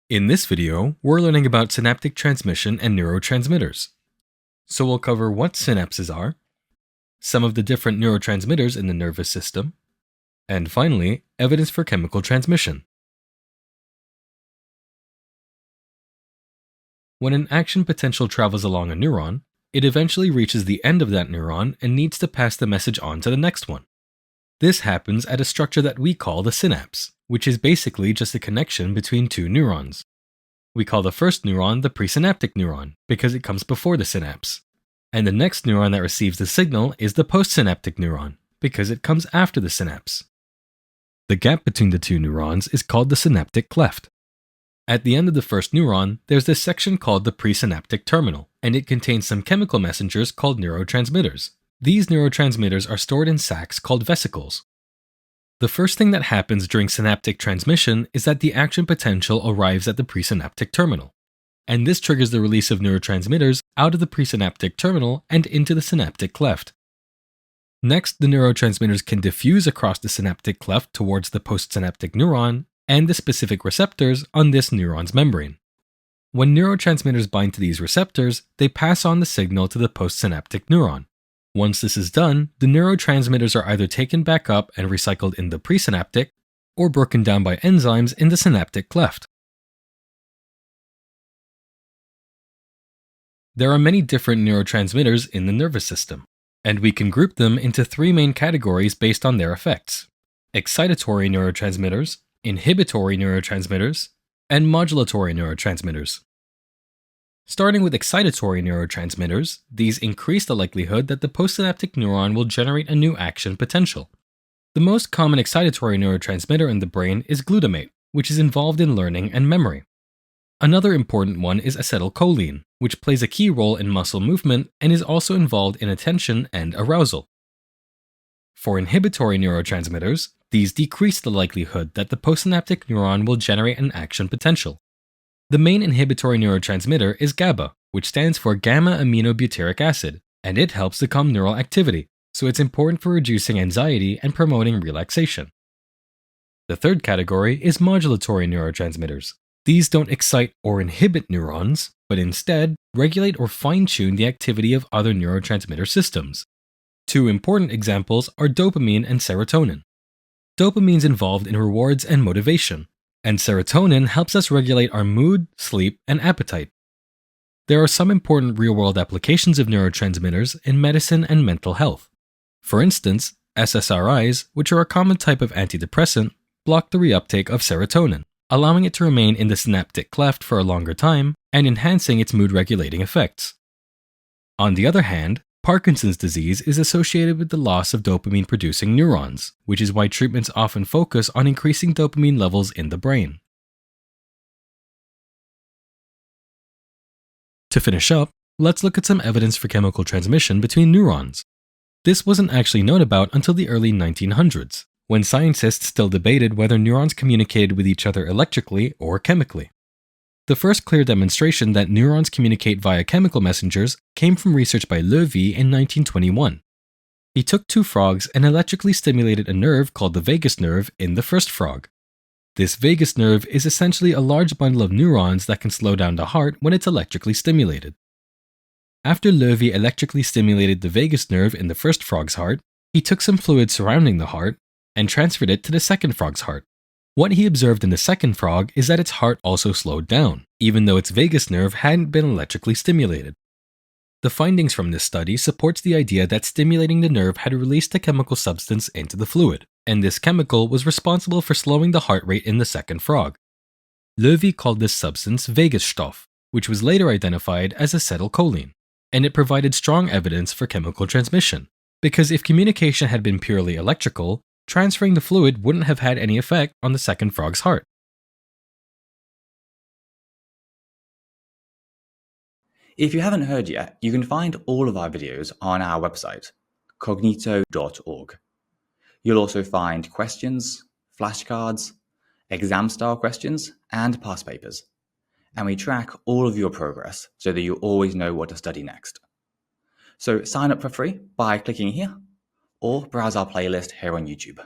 In this video, we're learning about synaptic transmission and neurotransmitters. So we'll cover what synapses are, some of the different neurotransmitters in the nervous system, and finally, evidence for chemical transmission. When an action potential travels along a neuron, it eventually reaches the end of that neuron and needs to pass the message on to the next one. This happens at a structure that we call the synapse, which is basically just a connection between two neurons. We call the first neuron the presynaptic neuron because it comes before the synapse. And the next neuron that receives the signal is the postsynaptic neuron because it comes after the synapse. The gap between the two neurons is called the synaptic cleft. At the end of the first neuron, there's this section called the presynaptic terminal, and it contains some chemical messengers called neurotransmitters. These neurotransmitters are stored in sacs called vesicles. The first thing that happens during synaptic transmission is that the action potential arrives at the presynaptic terminal, and this triggers the release of neurotransmitters out of the presynaptic terminal and into the synaptic cleft. Next, the neurotransmitters can diffuse across the synaptic cleft towards the postsynaptic neuron and the specific receptors on this neuron's membrane. When neurotransmitters bind to these receptors, they pass on the signal to the postsynaptic neuron. Once this is done, the neurotransmitters are either taken back up and recycled in the presynaptic, or broken down by enzymes in the synaptic cleft. There are many different neurotransmitters in the nervous system, and we can group them into three main categories based on their effects: excitatory neurotransmitters, inhibitory neurotransmitters, and modulatory neurotransmitters. Starting with excitatory neurotransmitters, these increase the likelihood that the postsynaptic neuron will generate a new action potential. The most common excitatory neurotransmitter in the brain is glutamate, which is involved in learning and memory. Another important one is acetylcholine, which plays a key role in muscle movement and is also involved in attention and arousal. For inhibitory neurotransmitters, these decrease the likelihood that the postsynaptic neuron will generate an action potential. The main inhibitory neurotransmitter is GABA, which stands for gamma-aminobutyric acid, and it helps to calm neural activity, so it's important for reducing anxiety and promoting relaxation. The third category is modulatory neurotransmitters. These don't excite or inhibit neurons, but instead regulate or fine-tune the activity of other neurotransmitter systems. Two important examples are dopamine and serotonin. Dopamine is involved in rewards and motivation, and serotonin helps us regulate our mood, sleep, and appetite. There are some important real-world applications of neurotransmitters in medicine and mental health. For instance, SSRIs, which are a common type of antidepressant, block the reuptake of serotonin, allowing it to remain in the synaptic cleft for a longer time and enhancing its mood-regulating effects. On the other hand, Parkinson's disease is associated with the loss of dopamine-producing neurons, which is why treatments often focus on increasing dopamine levels in the brain. To finish up, let's look at some evidence for chemical transmission between neurons. This wasn't actually known about until the early 1900s, when scientists still debated whether neurons communicated with each other electrically or chemically. The first clear demonstration that neurons communicate via chemical messengers came from research by Loewi in 1921. He took two frogs and electrically stimulated a nerve called the vagus nerve in the first frog. This vagus nerve is essentially a large bundle of neurons that can slow down the heart when it's electrically stimulated. After Loewi electrically stimulated the vagus nerve in the first frog's heart, he took some fluid surrounding the heart and transferred it to the second frog's heart. What he observed in the second frog is that its heart also slowed down, even though its vagus nerve hadn't been electrically stimulated. The findings from this study supports the idea that stimulating the nerve had released a chemical substance into the fluid, and this chemical was responsible for slowing the heart rate in the second frog. Loewi called this substance Vagusstoff, which was later identified as acetylcholine, and it provided strong evidence for chemical transmission, because if communication had been purely electrical, transferring the fluid wouldn't have had any effect on the second frog's heart. If you haven't heard yet, you can find all of our videos on our website, cognito.org. You'll also find questions, flashcards, exam-style questions, and past papers. And we track all of your progress so that you always know what to study next. So sign up for free by clicking here, or browse our playlist here on YouTube.